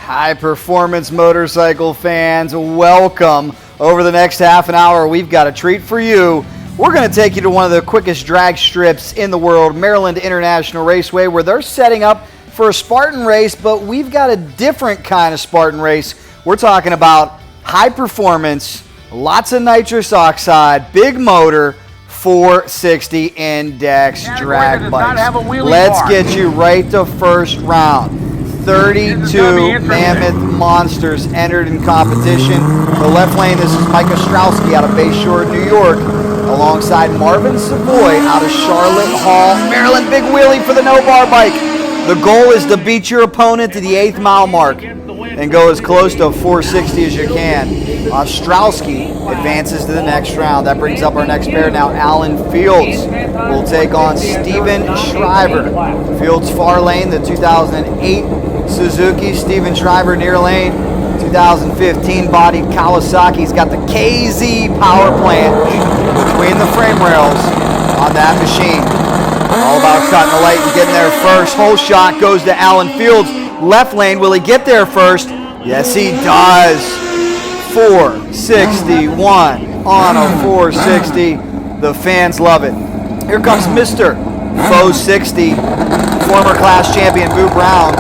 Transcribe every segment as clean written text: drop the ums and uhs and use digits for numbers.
High performance motorcycle fans, welcome. Over the next half an hour, we've got a treat for you. We're going to take you to one of the quickest drag strips in the world, Maryland International Raceway, where they're setting up for a Spartan race, but we've got a different kind of Spartan race. We're talking about high performance, lots of nitrous oxide, big motor, 460 index drag bikes. Let's get you right to first round. 32 mammoth monsters entered in competition. The left lane, this is Mike Ostrowski out of Bayshore, New York, alongside Marvin Savoy out of Charlotte Hall, Maryland. Big wheelie for the no-bar bike. The goal is to beat your opponent to the 8th mile mark and go as close to 460 as you can. Ostrowski advances to the next round. That brings up our next pair now. Alan Fields will take on Steven Shriver. Fields far lane, the 2008 Suzuki. Steven Shriver near lane, 2015 bodied Kawasaki. He's got the KZ power plant between the frame rails on that machine. All about cutting the light and getting there first. Whole shot goes to Alan Fields. Left lane, will he get there first? Yes, he does. 461 on a 460. The fans love it. Here comes Mr. Faux 60, former class champion Boo Brown,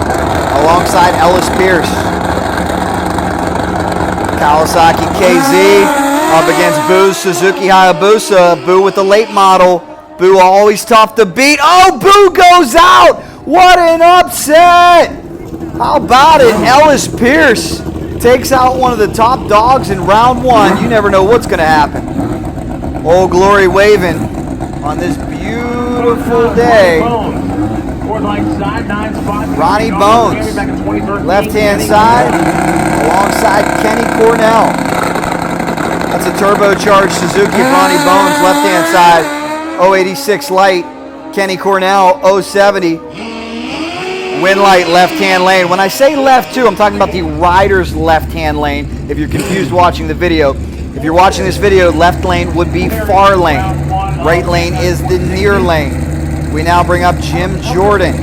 alongside Ellis Pierce. Kawasaki KZ up against Boo's Suzuki HAYABUSA. Boo with the late model. Boo always tough to beat. Oh, Boo goes out! What an upset! How about it? Ellis Pierce takes out one of the top dogs in round one. You never know what's going to happen. Old Glory waving on this beautiful day. Ronnie Bones, left-hand side, alongside Kenny Cornell. That's a turbocharged Suzuki of Ronnie Bones, left-hand side, 086 light. Kenny Cornell, 070. Winlight, left-hand lane. When I say left, too, I'm talking about the rider's left-hand lane, if you're confused watching the video. If you're watching this video, left lane would be far lane. Right lane is the near lane. We now bring up Jim Jordan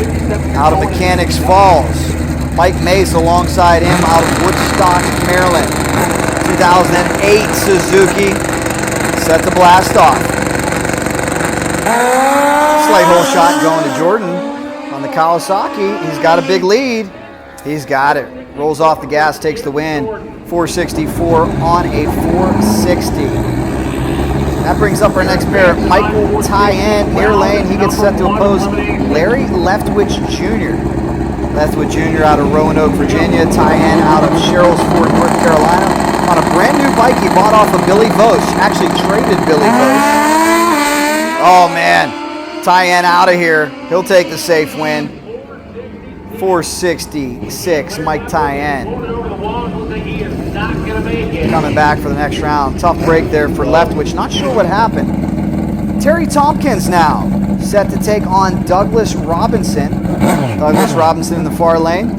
out of Mechanics Falls. Mike Mace alongside him out of Woodstock, Maryland. 2008 Suzuki set to blast off. Slight hole shot going to Jordan on the Kawasaki. He's got a big lead. He's got it. Rolls off the gas, takes the win. 464 on a 460. That brings up our next pair, Michael Thyen, near lane. He gets set to oppose Larry Leftwhich Jr. Leftwhich Jr. out of Roanoke, Virginia. Thyen out of Sherrilsford, North Carolina. On a brand new bike he bought off of Billy Vose. Actually traded Billy Vose. Oh man, Thyen out of here. He'll take the safe win. 466, Mike Thyen. Coming back for the next round. Tough break there for Leftwhich. Not sure what happened. Terry Tompkins now set to take on Douglas Robinson. Douglas Robinson in the far lane.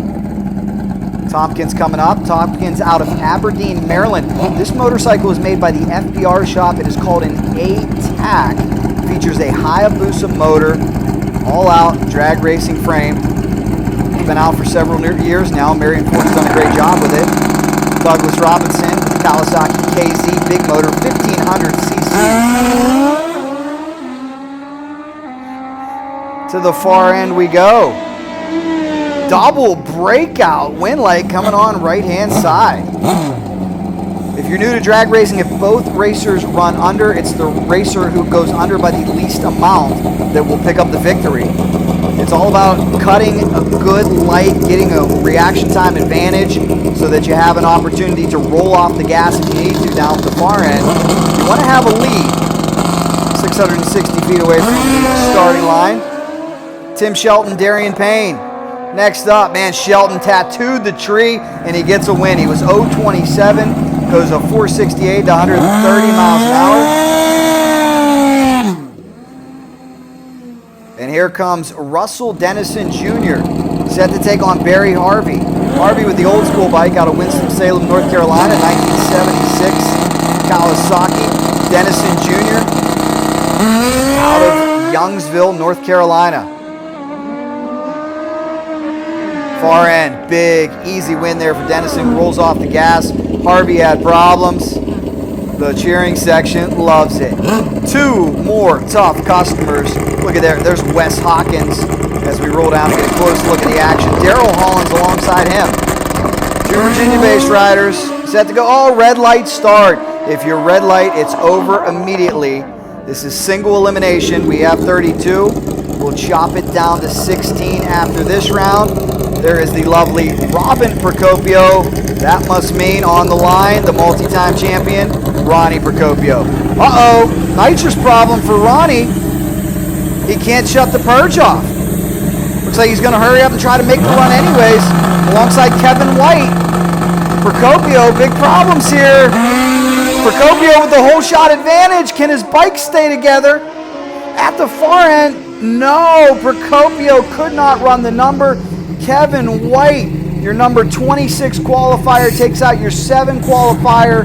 Tompkins coming up. Tompkins out of Aberdeen, Maryland. This motorcycle is made by the FBR shop. It is called an ATAK. Features a Hayabusa motor, all out drag racing frame. It's been out for several years now. Marion Ford's done a great job with it. Douglas Robinson with the Kawasaki KZ big motor, 1500 cc. To the far end we go. Double breakout Winlight coming on right-hand side. If you're new to drag racing, if both racers run under, it's the racer who goes under by the least amount that will pick up the victory. It's all about cutting a good light, getting a reaction time advantage so that you have an opportunity to roll off the gas if you need to down at the far end. You want to have a lead 660 feet away from the starting line. Tim Shelton, Darion Payne. Next up, man, Shelton tattooed the tree and he gets a win. He was 027, goes a 468 to 130 miles an hour. And here comes Russell Dennison Jr. set to take on Barry Harvey. Harvey with the old school bike out of Winston-Salem, North Carolina, 1976 Kawasaki. Dennison Jr. out of Youngsville, North Carolina. Far end, big, easy win there for Dennison. Rolls off the gas. Harvey had problems. The cheering section loves it. 2 more tough customers. Look at there. There's Wes Hawkins as we roll down to get a close look at the action. Darryl Hollins alongside him. 2 Virginia-based riders set to go. Oh, red light start. If you're red light, it's over immediately. This is single elimination. We have 32. We'll chop it down to 16 after this round. There is the lovely Robin Procopio. That must mean on the line, the multi-time champion, Ronnie Procopio. Uh-oh, nitrous problem for Ronnie. He can't shut the purge off. Looks like he's going to hurry up and try to make the run anyways, alongside Kevin White. Procopio, big problems here. Procopio with the whole shot advantage. Can his bike stay together? At the far end, no. Procopio could not run the number. Kevin White, your number 26 qualifier, takes out your 7 qualifier.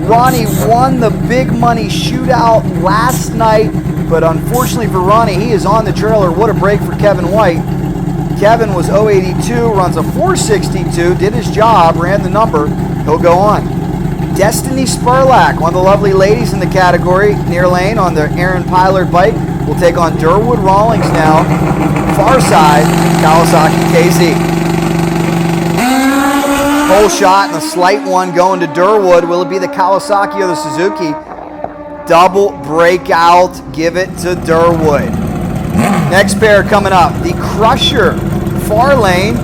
Ronnie won the big money shootout last night, but unfortunately for Ronnie, he is on the trailer. What a break for Kevin White. Kevin was 082, runs a 462, did his job, ran the number. He'll go on. Destiny Spurlack, one of the lovely ladies in the category, near lane on the Aaron Pilard bike, will take on Durwood Rawlings now. Far side, Kawasaki KZ. Whole shot and a slight one going to Durwood. Will it be the Kawasaki or the Suzuki? Double breakout. Give it to Durwood. Next pair coming up. The Crusher. Far lane.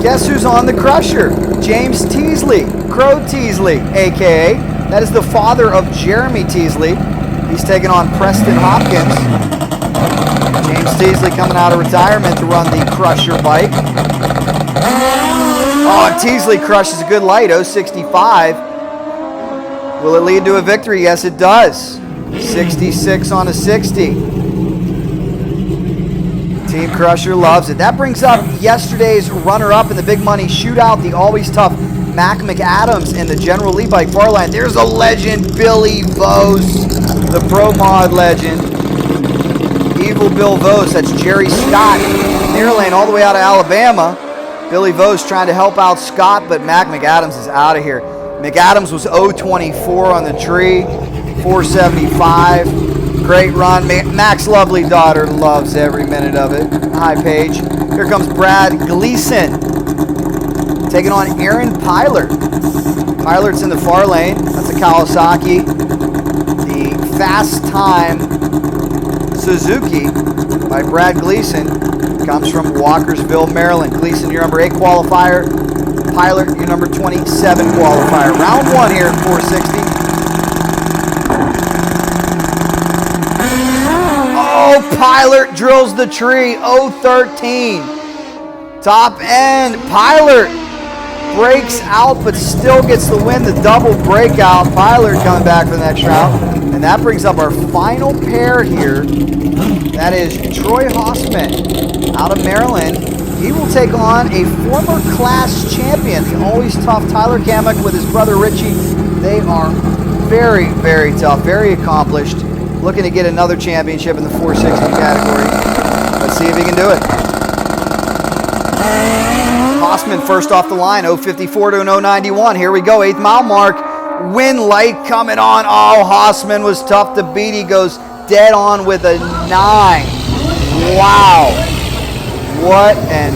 Guess who's on the Crusher? James Teasley. Crow Teasley, a.k.a. That is the father of Jeremy Teasley. He's taking on Preston Hopkins. James Teasley coming out of retirement to run the Crusher bike. Oh, and Teasley crushes a good light, 065. Will it lead to a victory? Yes, it does. 66 on a 60. Team Crusher loves it. That brings up yesterday's runner-up in the big money shootout, the always tough Mac McAdams in the General Lee bike far line. There's a legend, Billy Vose, the Pro Mod legend. Evil Bill Vose, that's Jerry Scott, near lane all the way out of Alabama. Billy Vose trying to help out Scott, but Mac McAdams is out of here. McAdams was 024 on the tree, 475. Great run. Mac's lovely daughter loves every minute of it. Hi, Paige. Here comes Brad Gleason taking on Aaron Pilard. Pilard's in the far lane. That's a Kawasaki. The Fast Time Suzuki by Brad Gleason comes from Walkersville, Maryland. Gleason, your number 8 qualifier. Pilard, your number 27 qualifier. Round 1 here at 460. Oh, Pilard drills the tree. 013. Top end. Pilard breaks out, but still gets the win. The double breakout. Pilard coming back for the next round. And that brings up our final pair here. That is Troy Hossman out of Maryland. He will take on a former class champion, the always tough Tyler Kamek with his brother Richie. They are very, very tough, very accomplished. Looking to get another championship in the 460 category. Let's see if he can do it. Hossman first off the line, 054 to an 091. Here we go, 8th mile mark. Win light coming on. Oh, Hossman was tough to beat. He goes dead on with a 9. Wow. What an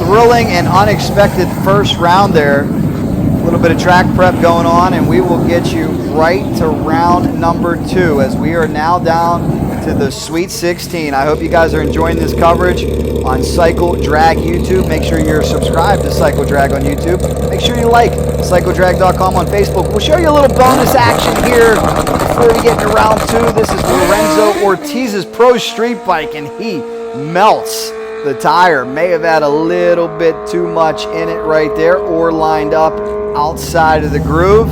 thrilling and unexpected first round there. A little bit of track prep going on, and we will get you right to round number 2 as we are now down to the Sweet 16. I hope you guys are enjoying this coverage on Cycle Drag YouTube. Make sure you're subscribed to Cycle Drag on YouTube. Make sure you like CycleDrag.com on Facebook. We'll show you a little bonus action here before we get into round 2. This is Lorenzo Ortiz's Pro Street bike, and he melts the tire. May have had a little bit too much in it right there, or lined up outside of the groove.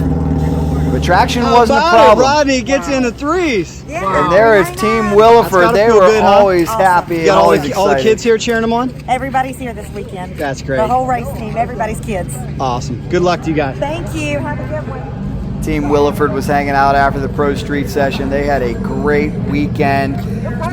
But traction wasn't a problem. Rodney gets in the 3s. Yeah. And there is Team Williford. They were good, huh? always happy You and got always excited. all the kids here cheering them on? Everybody's here this weekend. That's great. The whole race team, everybody's kids. Awesome. Good luck to you guys. Thank you. Have a good one. Team Williford was hanging out after the Pro Street session. They had a great weekend.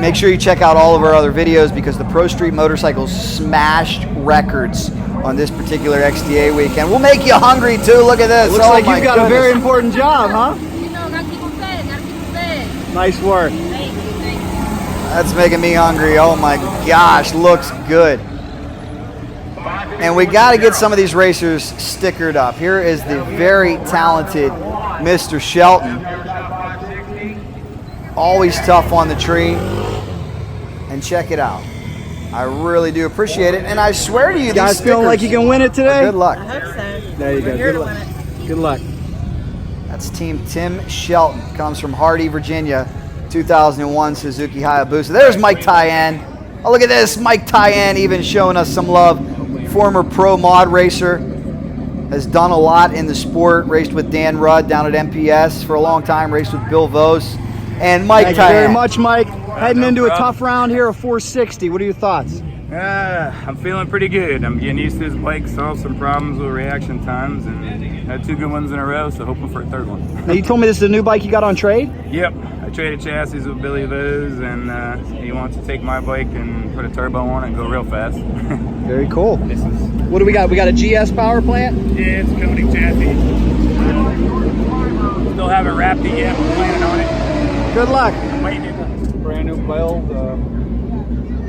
Make sure you check out all of our other videos because the Pro Street motorcycles smashed records on this particular XDA weekend. We'll make you hungry too. Look at this. Looks Oh like my you've got a goodness. very important job, huh? You know, gotta keep them fed, gotta keep them fed. Nice work. Thank you, thank you. That's making me hungry. Oh my gosh, looks good. And we got to get some of these racers stickered up. Here is the very talented Mr. Shelton. Always tough on the tree. And check it out. I really do appreciate it. And I swear to you, You guys these feeling like you stickers can win it today? are good luck. I hope so. There you go. We're here Good to luck. win it. Good luck. That's Team Tim Shelton. Comes from Hardy, Virginia. 2001 Suzuki Hayabusa. There's Mike Thyen. Oh, look at this. Mike Thyen even showing us some love. Former pro mod racer. Has done a lot in the sport. Raced with Dan Rudd down at MPS for a long time. Raced with Bill Vose. And Mike Thank you Thyen. very much, Mike. Heading into a tough round here, a 460. What are your thoughts? I'm feeling pretty good. I'm getting used to this bike, solved some problems with reaction times, and had 2 good ones in a row, so hoping for a 3rd one. Now, you told me this is a new bike you got on trade? Yep, I traded chassis with Billy Vose, and he wants to take my bike and put a turbo on it and go real fast. Very cool. This is, What do we got? We got a GS power plant? yeah, it's coating chassis. Still haven't wrapped it yet, we're planning on it. Good luck. Waiting. Brand new build.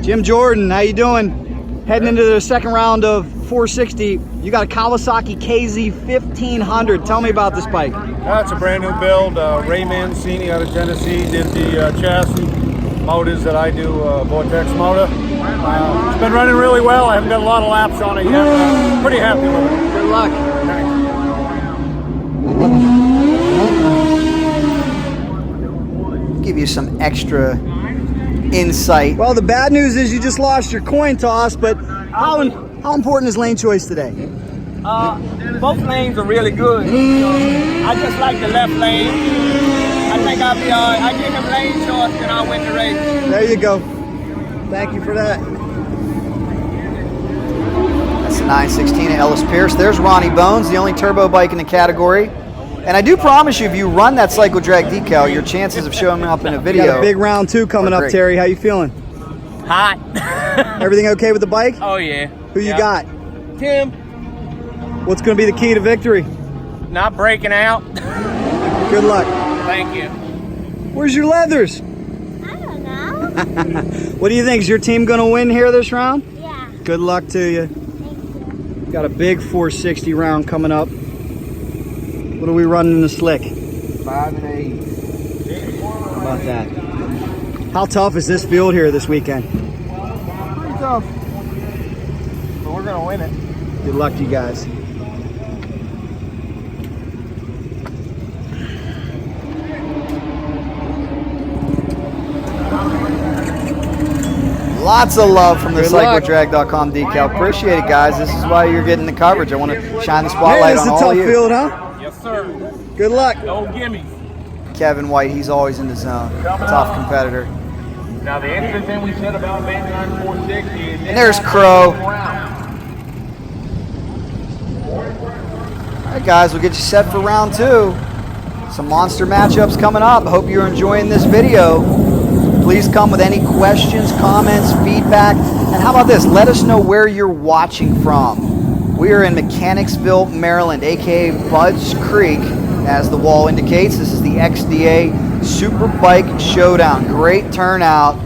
Jim Jordan, how you doing? Heading into the 2nd round of 460. You got a Kawasaki KZ 1500. Tell me about this bike. That's a brand new build. Ray Mancini out of Tennessee did the chassis motors that I do, Vortex motor. It's been running really well. I haven't got a lot of laps on it yet. Pretty happy with it. Good luck. Give you some extra insight. Well, the bad news is you just lost your coin toss, but how important is lane choice today? Both lanes are really good. I just like the left lane. I think I'll be all right. I give him lane choice and I'll win the race. There you go. Thank you for that. That's the 916 of Ellis Pierce. There's Ronnie Bones, the only turbo bike in the category. And I do promise you, if you run that cycle drag decal, your chances of showing up in a video. Got a big round 2 coming up, great. Terry. How you feeling? Hot. Everything okay with the bike? Oh yeah. Who you got? Tim, What's going to be the key to victory? not breaking out. Good luck. Thank you. Where's your leathers? I don't know. What do you think? Is your team going to win here this round? Yeah. Good luck to you. Got a big 460 round coming up. What are we running in the slick? 5 and 8. How about that? How tough is this field here this weekend? Pretty tough. But we're going to win it. Good luck to you guys. Lots of love from the Good luck. CycleDrag.com decal. Appreciate it, guys. This is why you're getting the coverage. I want to shine the Man, spotlight this is on a all tough of you. field, huh? Yes, sir. Good luck. No gimme. Kevin White, he's always in the zone. Tough competitor. Now the interesting thing we said about Bandline 460 is And there's Crow. All right, guys, we'll get you set for round 2. Some monster matchups coming up. I hope you're enjoying this video. Please come with any questions, comments, feedback. And how about this? Let us know where you're watching from. We are in Mechanicsville, Maryland, aka Budds Creek, as the wall indicates. This is the XDA Superbike Showdown. Great turnout.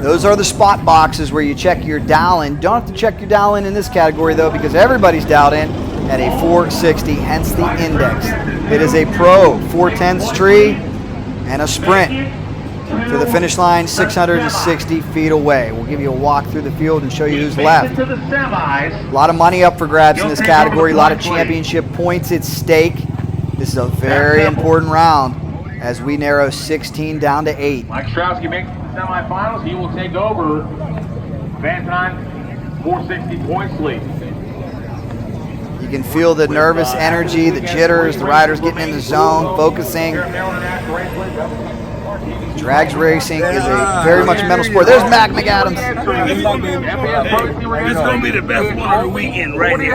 Those are the spot boxes where you check your dial in. Don't have to check your dial in this category though, because everybody's dialed in at a 460, hence the index. It is a pro 410s tree and a sprint to the finish line 660 feet away. We'll give you a walk through the field and show you who's left. A lot of money up for grabs in this category, a lot of championship points at stake. This is a very important round as we narrow 16 down to 8. Mike Ostrowski makes the semifinals. He will take over Bandline 460 points lead. You can feel the nervous energy, the jitters, the riders getting in the zone, focusing. Drags racing is a very much mental sport. There's Mac McAdams. It's going to be the best one of the weekend right here.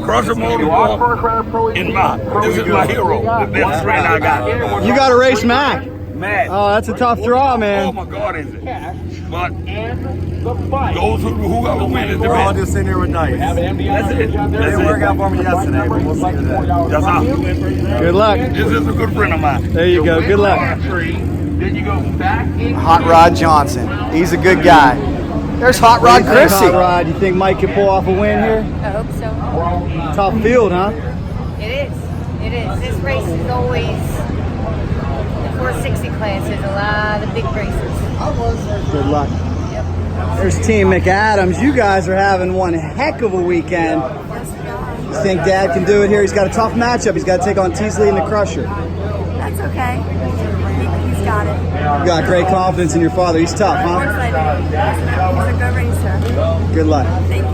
Crosser Motorsport in Mott. This is my hero, the best friend I got. You got to race Mac. Matt. Oh, that's a tough draw, man. Oh my God, is it? but those whoever wins is the We're all best. just sitting here with dice. That's it. It didn't work out for me yesterday, but we'll see today. That's how. Good luck. This is a good friend of mine. There you go. Good luck. Then you go back in. Hot Rod Johnson. He's a good guy. There's Hot What Rod do you think, Chrissy. Hot Rod? You think Mike could pull off a win here? I hope so. Tough field, huh? It is. It is. This race is always the 460 class. There's a lot of big races. Good luck. There's Team McAdams. You guys are having one heck of a weekend. You think Dad can do it here? He's got a tough matchup. He's got to take on Teasley and the Crusher. That's okay. He's got it. You got great confidence in your father. He's tough, Of course huh? I do. He's a good racer. Good luck. Thank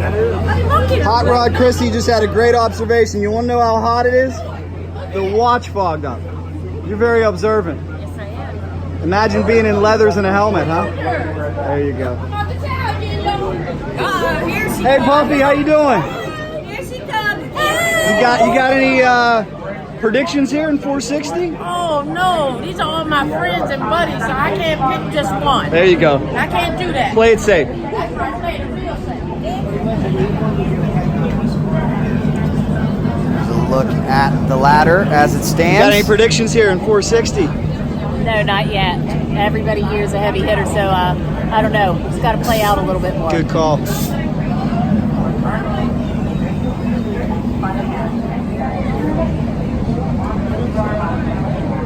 you. Hot Rod Chrissy just had a great observation. You want to know how hot it is? The watch fogged up. You're very observant. Yes, I am. Imagine being in leathers and a helmet, huh? There you go. Here she Hey, Puffy, how you doing? Here she comes. You got any predictions here in 460? Oh no, these are all my friends and buddies, so I can't pick just one. There you go. I can't do that. Play it safe. Look at the ladder as it stands. Got any predictions here in 460? No, not yet. Everybody here is a heavy hitter, so I don't know. It's got to play out a little bit more. Good call.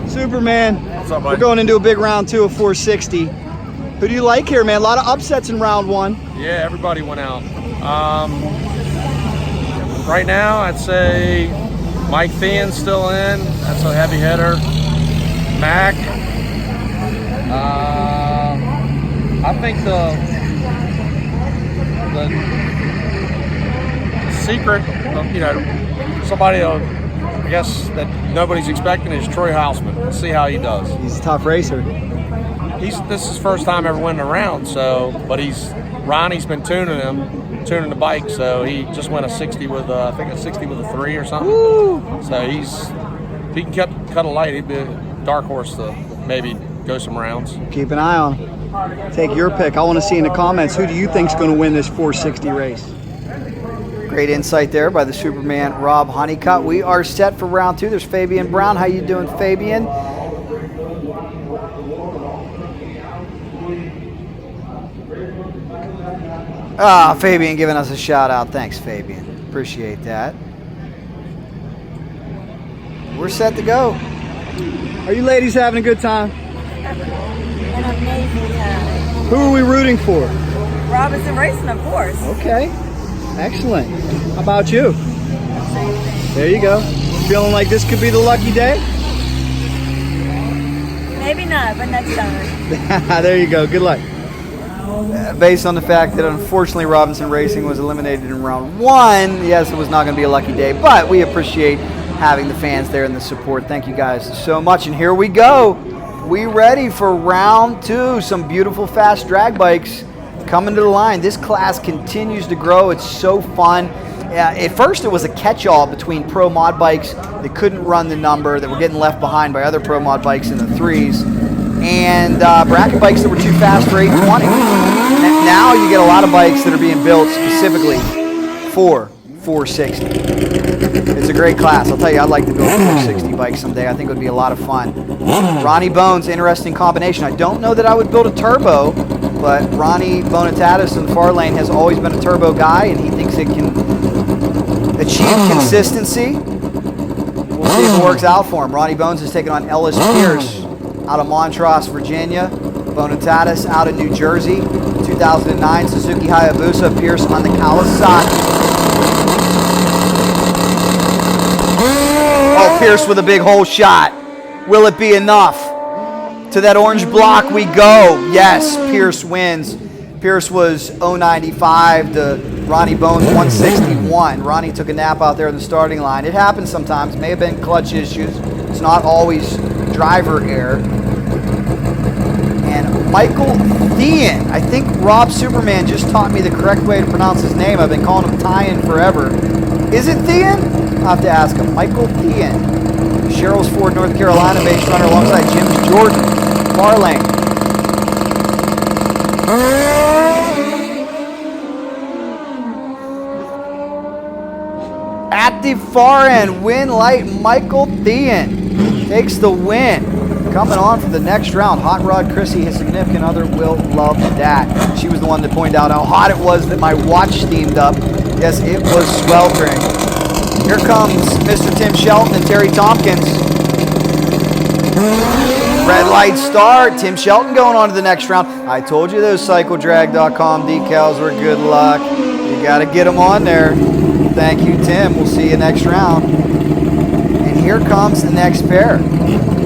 Superman, What's up, we're buddy? going into a big round 2 of 460. Who do you like here, man? A lot of upsets in round 1. Yeah, everybody went out. Right now, I'd say Mike Thyen's still in. That's a heavy hitter. Mac. I think the secret, somebody I guess that nobody's expecting is Troy Houseman. Let's see how he does. He's a tough racer. This is his first time ever winning a round, Ronnie's been tuning the bike, so he just went a 60 with I think a 60 with a 3 or something. Woo! So if he can cut a light, he'd be a dark horse to maybe go some rounds. Keep an eye on him. Take your pick. I want to see in the comments, who do you think's going to win this 460 race? Great insight there by the Superman Rob Honeycutt. We are set for round 2. There's Fabian Brown. How you doing, Fabian? Fabian giving us a shout out. Thanks, Fabian. Appreciate that. We're set to go. Are you ladies having a good time? An amazing time. Who are we rooting for? Robinson Racing, of course. Okay. Excellent. How about you? There you go. Feeling like this could be the lucky day? Maybe not, but next time. There you go. Good luck. Based on the fact that unfortunately Robinson Racing was eliminated in round 1, yes, it was not going to be a lucky day, but we appreciate having the fans there and the support. Thank you guys so much. And here we go. We ready for round 2. Some beautiful fast drag bikes coming to the line. This class continues to grow. It's so fun. At first it was a catch-all between pro mod bikes that couldn't run the number, that were getting left behind by other pro mod bikes in the 3s, and bracket bikes that were too fast for 820. And now you get a lot of bikes that are being built specifically for 460. It's a great class. I'll tell you, I'd like to build a 460 bike someday. I think it would be a lot of fun. Ronnie Bones, interesting combination. I don't know that I would build a turbo, but Ronnie Bonitatis in the far lane has always been a turbo guy, and he thinks it can achieve consistency. We'll see if it works out for him. Ronnie Bones is taking on Ellis Pierce out of Montrose, Virginia. Bonitatis out of New Jersey. 2009 Suzuki Hayabusa. Pierce on the Kawasaki. Oh, Pierce with a big hole shot. Will it be enough? To that orange block we go. Yes, Pierce wins. Pierce was 095 to Ronnie Bones 161. Ronnie took a nap out there in the starting line. It happens sometimes. May have been clutch issues. It's not always driver error. And Michael Thyen. I think Rob Superman just taught me the correct way to pronounce his name. I've been calling him Thyen forever. Is it Thyen? I'll have to ask him. Michael Thyen. Sherrills Ford, North Carolina based runner alongside Jim Jordan. Far lane. the far end, win light, Michael Thyen takes the win. Coming on for the next round, Hot Rod Chrissy, his significant other, will love that. She was the one that pointed out how hot it was that my watch steamed up. Yes, it was sweltering. Here comes Mr. Tim Shelton and Terry Tompkins. Red light start. Tim Shelton going on to the next round. I told you those CycleDrag.com decals were good luck. You got to get them on there. Thank you, Tim. We'll see you next round. And here comes the next pair.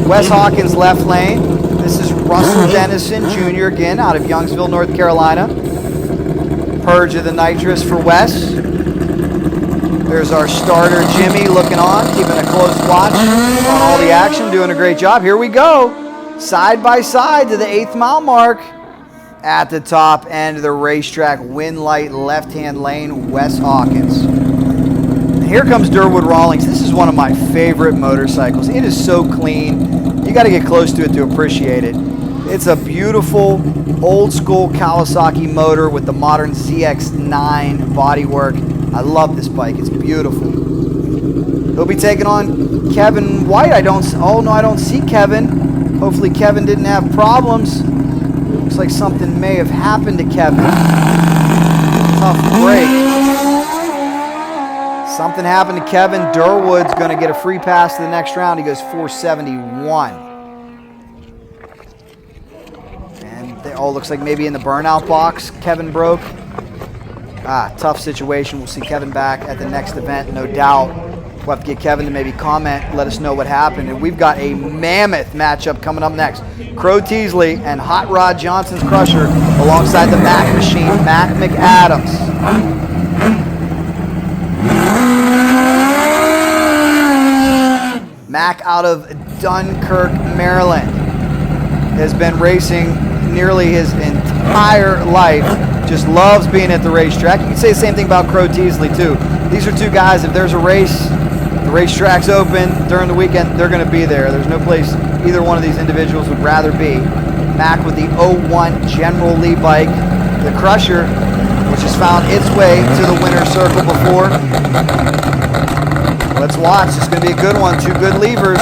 Wes Hawkins left lane. This is Russell Dennison Jr. again out of Youngsville, North Carolina. Purge of the Nitrous for Wes. There's our starter, Jimmy, looking on, keeping a close watch on all the action, doing a great job. Here we go, side by side to the 8th mile mark. At the top end of the racetrack, win light, left-hand lane, Wes Hawkins. Here comes Durwood Rawlings. This is one of my favorite motorcycles. It is so clean. You got to get close to it to appreciate it. It's a beautiful, old-school Kawasaki motor with the modern ZX9 bodywork. I love this bike. It's beautiful. He'll be taking on Kevin White. I don't see Kevin. Hopefully Kevin didn't have problems. Looks like something may have happened to Kevin. Tough break. Something happened to Kevin. Durwood's going to get a free pass to the next round. He goes 471. And they all looks like maybe in the burnout box Kevin broke. Tough situation. We'll see Kevin back at the next event, no doubt. We'll have to get Kevin to maybe comment, let us know what happened. And we've got a mammoth matchup coming up next. Crow Teasley and Hot Rod Johnson's Crusher alongside the Mac Machine, Mac McAdams. Mac out of Dunkirk, Maryland, has been racing nearly his entire life. Just loves being at the racetrack. You can say the same thing about Crow Teasley too. These are two guys, if there's a race, the racetrack's open during the weekend, they're going to be there. There's no place either one of these individuals would rather be. Mac with the 01 General Lee bike, the Crusher, which has found its way to the winner's circle before. Let's watch. It's going to be a good one. Two good levers.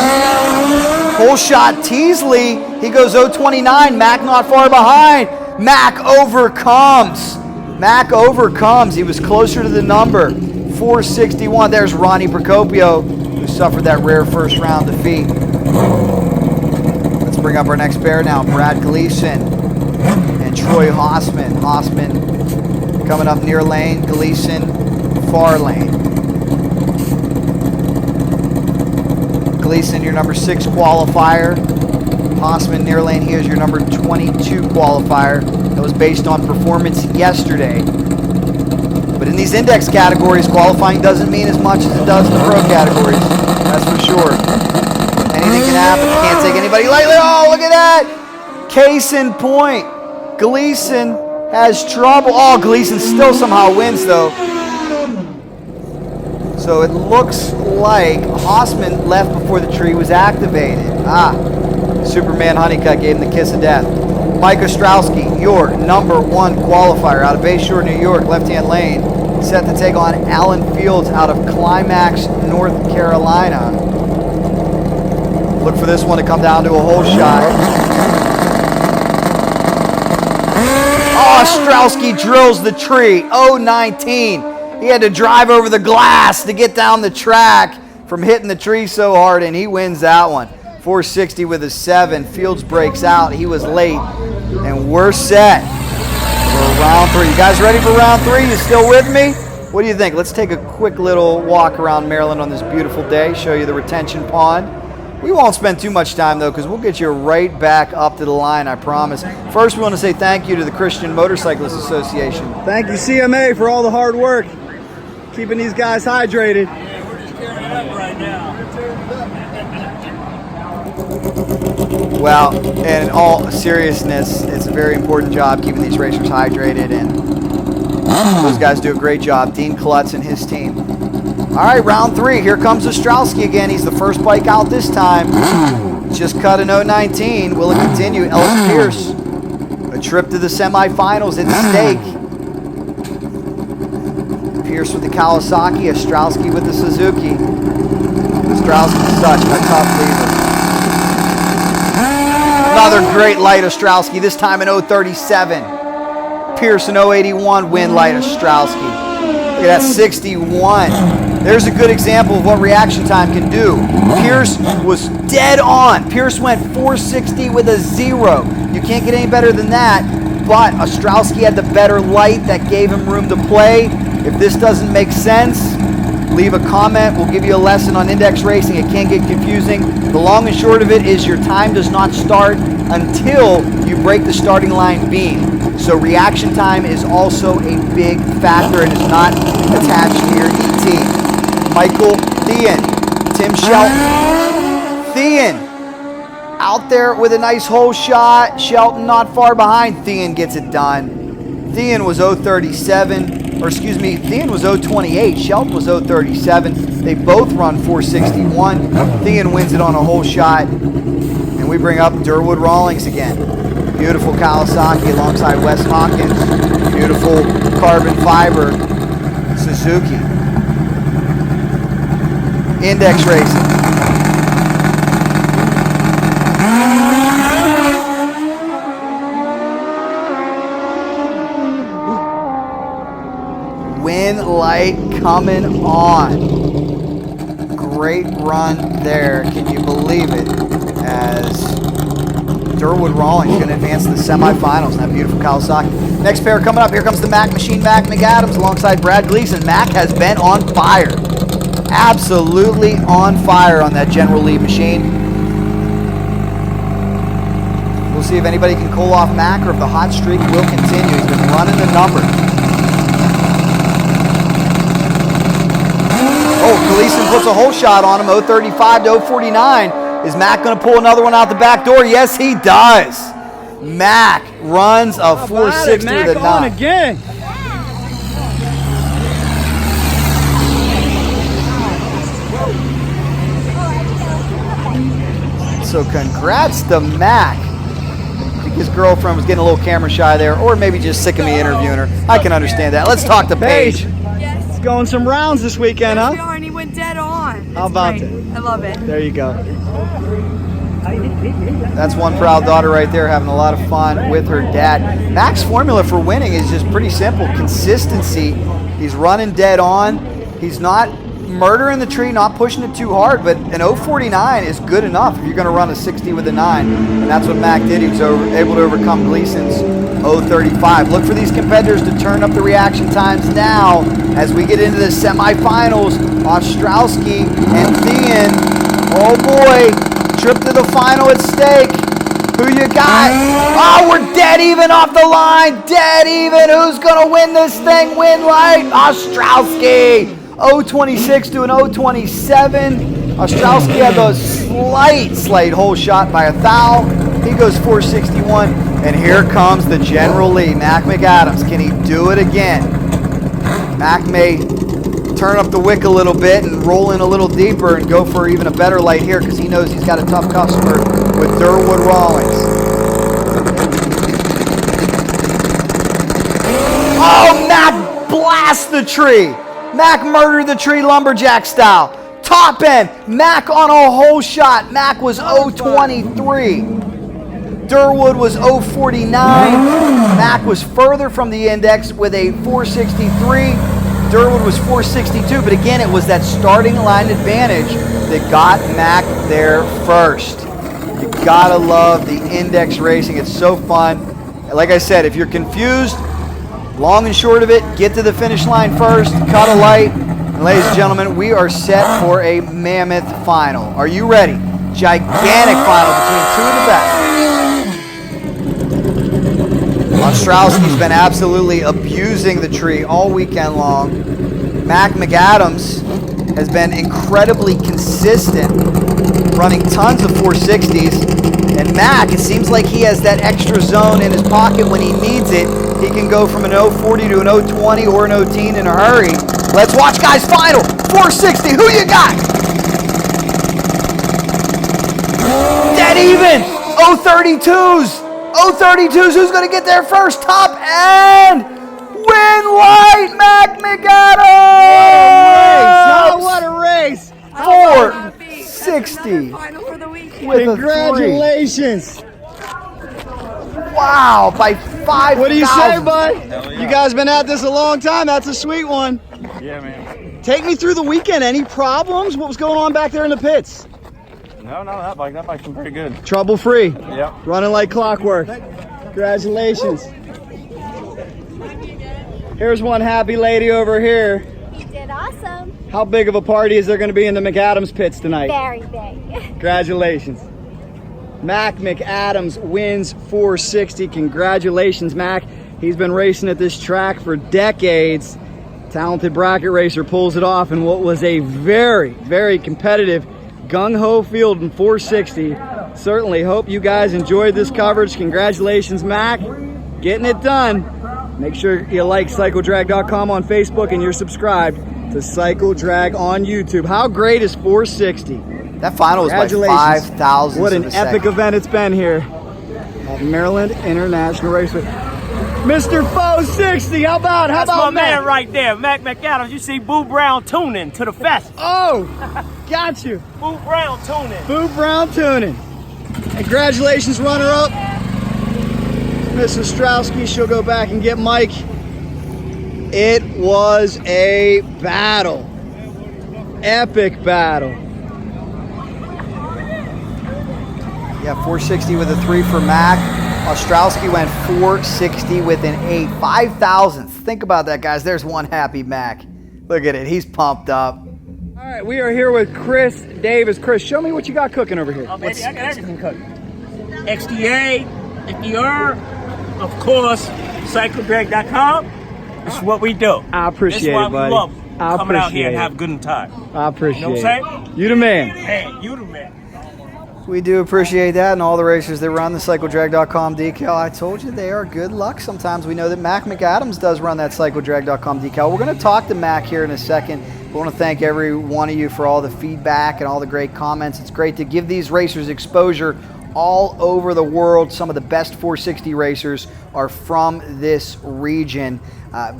Whole shot Teasley. He goes 029. Mac not far behind. Mac overcomes. Mac overcomes. He was closer to the number. 461. There's Ronnie Procopio, who suffered that rare first round defeat. Let's bring up our next pair now. Brad Gleason and Troy Hossman. Hossman coming up near lane. Gleason far lane. Gleason, your number 6 qualifier. Hossman near lane, he is your number 22 qualifier. That was based on performance yesterday. But in these index categories, qualifying doesn't mean as much as it does in the pro categories. That's for sure. Anything can happen. You can't take anybody lightly. Oh, look at that. Case in point. Gleason has trouble. Oh, Gleason still somehow wins, though. So it looks like Hossman left before the tree was activated. Superman Honeycutt gave him the kiss of death. Mike Ostrowski, your number 1 qualifier out of Bayshore, New York, left-hand lane, set to take on Alan Fields out of Climax, North Carolina. Look for this one to come down to a hole shot. Oh, Ostrowski drills the tree. 019. He had to drive over the glass to get down the track from hitting the tree so hard, and he wins that one. 460 with a 7. Fields breaks out. He was late. And we're set for round 3. You guys ready for round 3? You still with me? What do you think? Let's take a quick little walk around Maryland on this beautiful day, show you the retention pond. We won't spend too much time, though, because we'll get you right back up to the line, I promise. First, we want to say thank you to the Christian Motorcyclists Association. Thank you, CMA, for all the hard work, keeping these guys hydrated. Yeah, we're just tearing it up right now. Well, in all seriousness, it's a very important job keeping these racers hydrated, and those guys do a great job. Dean Klutz and his team. All right, round 3. Here comes Ostrowski again. He's the first bike out this time. Just cut an 019. Will it continue? Ellis Pierce. A trip to the semifinals at stake. Pierce with the Kawasaki, Ostrowski with the Suzuki. Ostrowski such a tough leader. Another great light Ostrowski, this time in 037. Pierce in 081, win light Ostrowski. Look at that 61. There's a good example of what reaction time can do. Pierce was dead on. Pierce went 460 with a 0. You can't get any better than that, but Ostrowski had the better light that gave him room to play. If this doesn't make sense, leave a comment. We'll give you a lesson on index racing. It can get confusing. The long and short of it is your time does not start until you break the starting line beam. So reaction time is also a big factor and is not attached to your ET. Michael Thyen, Tim Shelton. Thyen out there with a nice hole shot. Shelton not far behind. Thyen gets it done. Thyen was 037, or excuse me, Thyen was 028. Shelton was 037. They both run 461. Thyen wins it on a hole shot. And we bring up Durwood Rawlings again. Beautiful Kawasaki alongside Wes Hawkins. Beautiful carbon fiber Suzuki. Index racing. Win light coming on. Great run there. Can you believe it? As Durwood Rawlings going to advance to the semifinals in that beautiful Kawasaki. Next pair coming up. Here comes the Mac Machine, Mac McAdams, alongside Brad Gleason. Mac has been on fire. Absolutely on fire on that General Lee machine. We'll see if anybody can cool off Mac or if the hot streak will continue. He's been running the numbers. Oh, Gleason puts a hole shot on him, 035 to 049. Is Mac going to pull another one out the back door? Yes, he does. Mac runs a 460 with a 9. Again. So congrats to Mac. I think his girlfriend was getting a little camera shy there, or maybe just sick of me interviewing her. I can understand that. Let's talk to Paige. Yes. It's going some rounds this weekend, huh? And he went dead on. How about great. it? I love it. There you go. That's one proud daughter right there, having a lot of fun with her dad. Mac's formula for winning is just pretty simple. Consistency. He's running dead on. He's not murdering the tree, not pushing it too hard, but an 049 is good enough if you're going to run a 60 with a 9. And that's what Mac did. He was able to overcome Gleason's 035. Look for these competitors to turn up the reaction times now as we get into the semifinals. Ostrowski and Thyen. Oh boy. Trip to the final at stake. Who you got? Oh, we're dead even off the line. Dead even. Who's going to win this thing? Win light. Ostrowski. 026 to an 027. Ostrowski had the slight hole shot by a thou. He goes 461. And here comes the General Lee, Mac McAdams. Can he do it again? Mac may turn up the wick a little bit and roll in a little deeper and go for even a better light here because he knows he's got a tough customer with Durwood Rawlings. Oh, Mac blasts the tree. Mac murdered the tree lumberjack style. Top end, Mac on a hole shot. Mac was 023. Durwood was 049. Mac was further from the index with a 463. Durwood was 462, but again, it was that starting line advantage that got Mac there first. You gotta love the index racing. It's so fun. Like I said, if you're confused, long and short of it, get to the finish line first, cut a light, and ladies and gentlemen, we are set for a mammoth final. Are you ready? Gigantic final between two of the best. Ostrowski's been absolutely abusing the tree all weekend long. Mac McAdams has been incredibly consistent, running tons of 460s. And Mac, it seems like he has that extra zone in his pocket when he needs it. He can go from an 040 to an 020 or an 010 in a hurry. Let's watch, guys. Final 460. Who you got? Dead even. 032s. 032s. Who's going to get there first? Top end. win white, Mac McAdams! What a race! 460. Final for the weekend. With Congratulations! Wow, by 5,000. What do you say, bud? You guys been at this a long time. That's a sweet one. Yeah, man. Take me through the weekend. Any problems? What was going on back there in the pits? No, that bike's been pretty good. Trouble free. Yep. Running like clockwork. Congratulations. Here's one happy lady over here. You did awesome. How big of a party is there going to be in the McAdams pits tonight? Very big. Congratulations. Mac McAdams wins 460. Congratulations, Mac. He's been racing at this track for decades. Talented bracket racer pulls it off in what was a very, very competitive gung-ho field in 460. Certainly hope you guys enjoyed this coverage. Congratulations, Mac. Getting it done. Make sure you like CycleDrag.com on Facebook and you're subscribed to Cycle Drag on YouTube. How great is 460? That final was by 5,000. What an epic event it's been here at Maryland International Raceway. Mr. 460, how about That's my man Mac? right there, Mac McAdams. You see Boo Brown tuning to the fest. Oh, got you. Boo Brown tuning. Boo Brown tuning. Congratulations, runner-up. Miss Ostrowski, she'll go back and get Mike. It was a battle. Epic battle. Yeah, 460 with a 3 for Mac. Ostrowski went 460 with an 8. 5,000th. Think about that, guys. There's one happy Mac. Look at it. He's pumped up. All right, we are here with Chris Davis. Chris, show me what you got cooking over here. Oh, baby, I got everything cooking. XDA, FBR, of course, CycleDrag.com. This is what we do. I appreciate it, buddy. This is why we love coming out here and have a good time. I appreciate You know what I'm saying? You the man. Hey, you the man. We do appreciate that, and all the racers that run the CycleDrag.com decal. I told you they are good luck sometimes. We know that Mac McAdams does run that CycleDrag.com decal. We're going to talk to Mac here in a second. We want to thank every one of you for all the feedback and all the great comments. It's great to give these racers exposure all over the world. Some of the best 460 racers are from this region.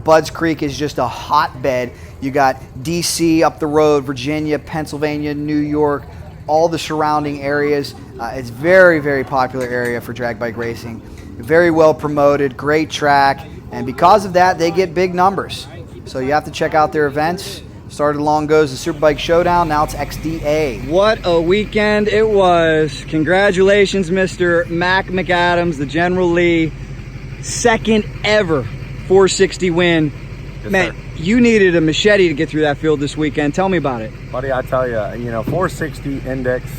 Budds Creek is just a hotbed. You got DC up the road, Virginia, Pennsylvania, New York, all the surrounding areas. It's very, very popular area for drag bike racing. Very well promoted, great track, and because of that, they get big numbers. So you have to check out their events. Started long goes the Superbike Showdown, now it's XDA. What a weekend it was. Congratulations, Mr. Mac McAdams, the General Lee, second ever 460 win. Yes, Man, sir. you needed a machete to get through that field this weekend. Tell me about it. Buddy, I tell you, 460 index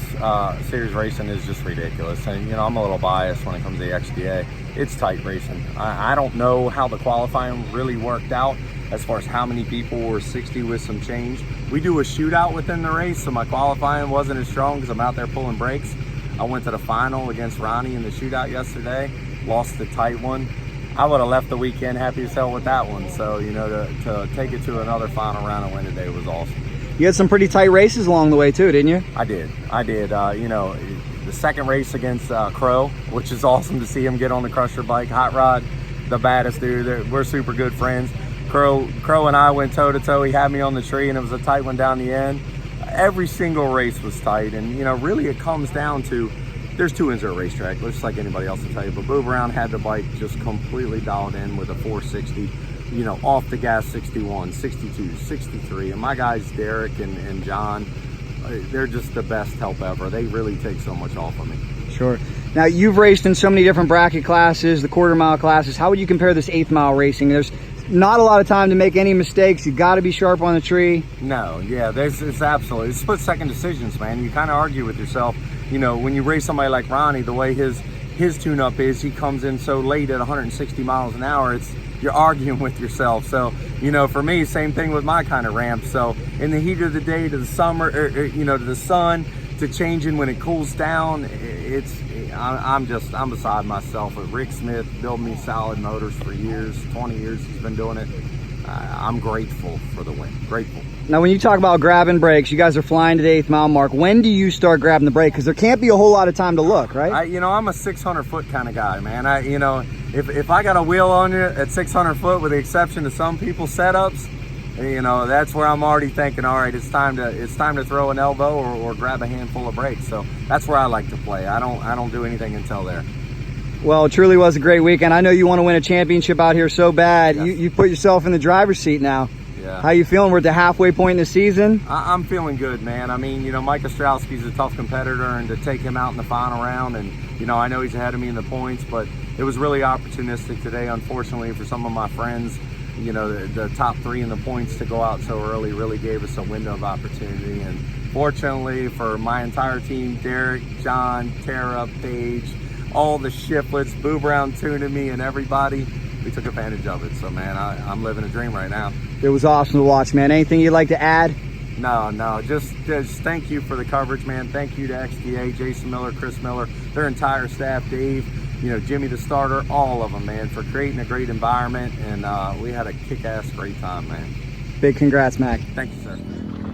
series racing is just ridiculous. And, I'm a little biased when it comes to the XDA. It's tight racing. I don't know how the qualifying really worked out as far as how many people were 60 with some change. We do a shootout within the race, so my qualifying wasn't as strong because I'm out there pulling brakes. I went to the final against Ronnie in the shootout yesterday, lost the tight one. I would have left the weekend happy as hell with that one. So, to take it to another final round and win today was awesome. You had some pretty tight races along the way too, didn't you? I did. The second race against Crow, which is awesome to see him get on the Crusher bike. Hot Rod, the baddest dude. We're super good friends. Crow and I went toe-to-toe. He had me on the tree, and it was a tight one down the end. Every single race was tight, and, really it comes down to there's two ends of a racetrack, just like anybody else will tell you. But Boo Brown had the bike just completely dialed in with a 460, off the gas 61, 62, 63. And my guys, Derek and John, they're just the best help ever. They really take so much off of me. Sure. Now, you've raced in so many different bracket classes, the quarter-mile classes. How would you compare this eighth-mile racing? There's not a lot of time to make any mistakes. You got to be sharp on the tree. No, yeah, it's absolutely. It's split-second decisions, man. You kind of argue with yourself. When you race somebody like Ronnie, the way his tune-up is, he comes in so late at 160 miles an hour, you're arguing with yourself. So, for me, same thing with my kind of ramp. So, in the heat of the day to the summer, to the sun, to changing when it cools down, I'm beside myself. With Rick Smith, building me solid motors for years, 20 years he's been doing it. I'm grateful for the win. Grateful. Now, when you talk about grabbing brakes, you guys are flying to the 8th mile mark. When do you start grabbing the brake? Because there can't be a whole lot of time to look, right? I'm a 600-foot kind of guy, man. If I got a wheel on you at 600 foot, with the exception of some people's setups, that's where I'm already thinking, all right, it's time to throw an elbow or grab a handful of brakes. So that's where I like to play. I don't do anything until there. Well, it truly was a great weekend. I know you want to win a championship out here so bad. Yes. You put yourself in the driver's seat now. Yeah. How you feeling? We're at the halfway point in the season. I'm feeling good, man. I mean, Mike Ostrowski's a tough competitor, and to take him out in the final round, and I know he's ahead of me in the points, but it was really opportunistic today, unfortunately, for some of my friends. The top 3 in the points to go out so early really gave us a window of opportunity, and fortunately for my entire team, Derek, John, Tara, Paige, all the shiplets, Boo Brown tuning me, and everybody, we took advantage of it. So, man, I'm living a dream right now. It was awesome to watch, man. Anything you'd like to add? No, just thank you for the coverage, man. Thank you to XDA, Jason Miller, Chris Miller, their entire staff, Dave, Jimmy the starter, all of them, man, for creating a great environment, and we had a kick-ass great time, man. Big congrats, Mac. Thank you, sir.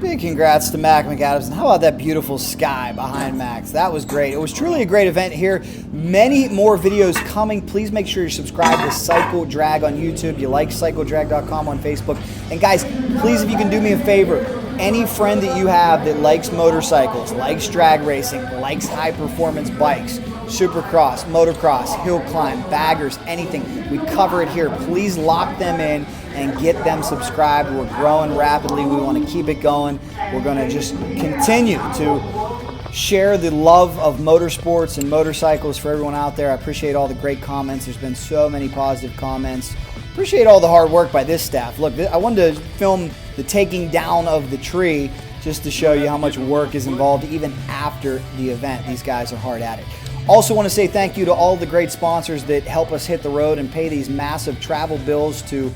Big congrats to Mac McAdams. And how about that beautiful sky behind Max? That was great. It was truly a great event here. Many more videos coming. Please make sure you subscribe to Cycle Drag on YouTube. You like CycleDrag.com on Facebook. And guys, please, if you can do me a favor, any friend that you have that likes motorcycles, likes drag racing, likes high-performance bikes, supercross, motocross, hill climb, baggers, anything, we cover it here. Please lock them in and get them subscribed. We're growing rapidly. We want to keep it going. We're going to just continue to share the love of motorsports and motorcycles for everyone out there. I appreciate all the great comments. There's been so many positive comments. Appreciate all the hard work by this staff. Look, I wanted to film the taking down of the tree just to show you how much work is involved even after the event. These guys are hard at it. Also want to say thank you to all the great sponsors that help us hit the road and pay these massive travel bills to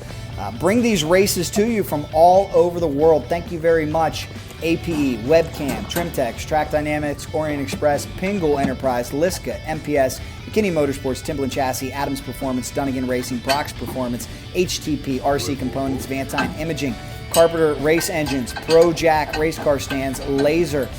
bring these races to you from all over the world. Thank you very much. APE, Webcam, Trimtex, Track Dynamics, Orient Express, Pingle Enterprise, Liska, MPS, McKinney Motorsports, Timberland Chassis, Adams Performance, Dunnigan Racing, Brock's Performance, HTP, RC Components, Vantine Imaging, Carpenter Race Engines, Pro Jack Race Car Stands, Laser.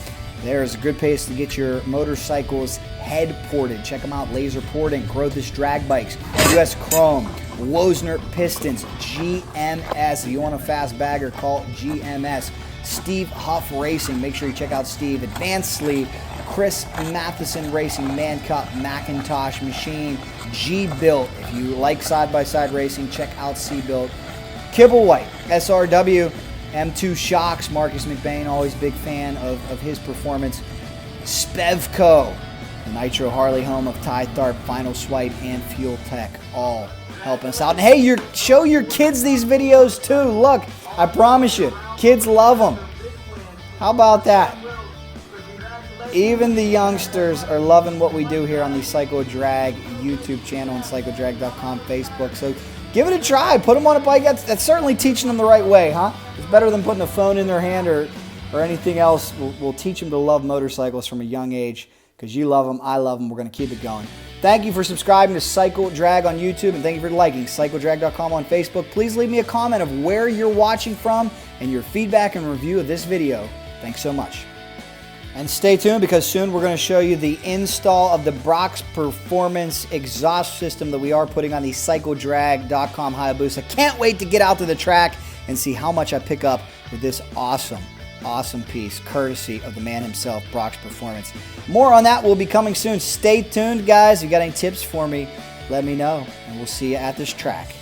There's a good place to get your motorcycles head ported. Check them out, Laser Porting, Grothis Drag Bikes, US Chrome, Wozner Pistons, GMS. If you want a fast bagger, call GMS. Steve Huff Racing, make sure you check out Steve. Advanced Sleeve, Chris Matheson Racing, Man Cup, Macintosh Machine, G-Built. If you like side-by-side racing, check out C-Built. Kibblewhite, SRW, M2 Shocks, Marcus McBain, always big fan of his performance. Spevco, the Nitro Harley home of Ty Tharp, Final Swipe, and Fuel Tech, all helping us out. And hey, show your kids these videos too. Look, I promise you, kids love them. How about that? Even the youngsters are loving what we do here on the Cycle Drag YouTube channel and CycleDrag.com Facebook. So give it a try. Put them on a bike. That's certainly teaching them the right way, huh? It's better than putting a phone in their hand or anything else. We'll teach them to love motorcycles from a young age because you love them, I love them. We're going to keep it going. Thank you for subscribing to Cycle Drag on YouTube, and thank you for liking CycleDrag.com on Facebook. Please leave me a comment of where you're watching from and your feedback and review of this video. Thanks so much. And stay tuned because soon we're going to show you the install of the Brock's Performance exhaust system that we are putting on the CycleDrag.com Hayabusa. Can't wait to get out to the track and see how much I pick up with this awesome piece, courtesy of the man himself, Brock's Performance. More on that will be coming soon. Stay tuned, guys. If you got any tips for me, let me know, and we'll see you at this track.